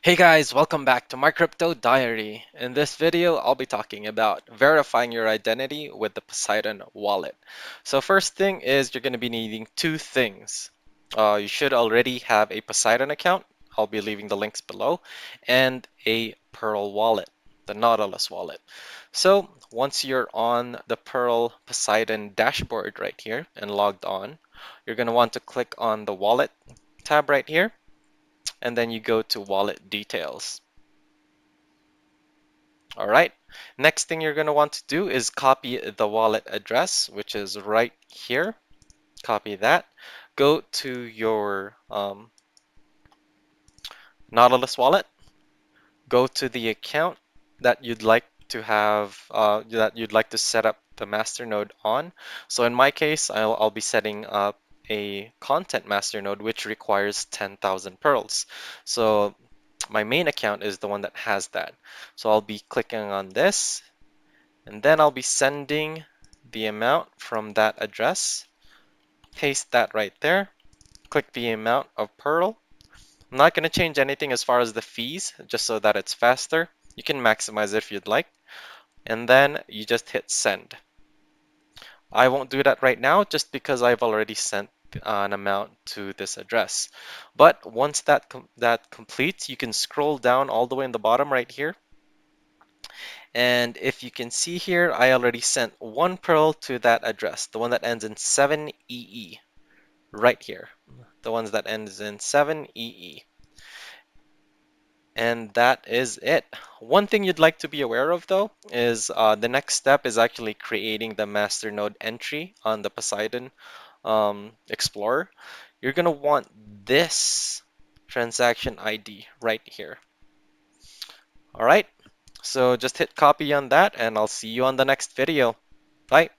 Hey guys, welcome back to my crypto diary. In this video, I'll be talking about verifying your identity with the Poseidon wallet. So first thing is you're going to be needing two things. You should already have a Poseidon account. I'll be leaving the links below, and a Pirl wallet, the Nautilus wallet. So once you're on the Pirl Poseidon dashboard right here and logged on, you're going to want to click on the wallet tab right here, and then you go to wallet details. All right. Next thing you're going to want to do is copy the wallet address, which is right here. Copy that. Go to your Nautilus wallet. Go to the account that you'd like to have, that you'd like to set up the masternode on. So in my case, I'll be setting up a content masternode, which requires 10,000 pearls. So my main account is the one that has that. So I'll be clicking on this, and then I'll be sending the amount from that address. Paste that right there. Click the amount of Pearl. I'm not going to change anything as far as the fees, just so that it's faster. You can maximize it if you'd like. And then you just hit send. I won't do that right now just because I've already sent an amount to this address. But once that completes, you can scroll down all the way in the bottom right here. And if you can see here, I already sent one Pearl to that address, the one that ends in 7EE, right here. The ones that ends in 7EE. And that is it. One thing you'd like to be aware of though is the next step is actually creating the masternode entry on the Poseidon Explorer. You're going to want this transaction ID right here. All right, so just hit copy on that and I'll see you on the next video. Bye.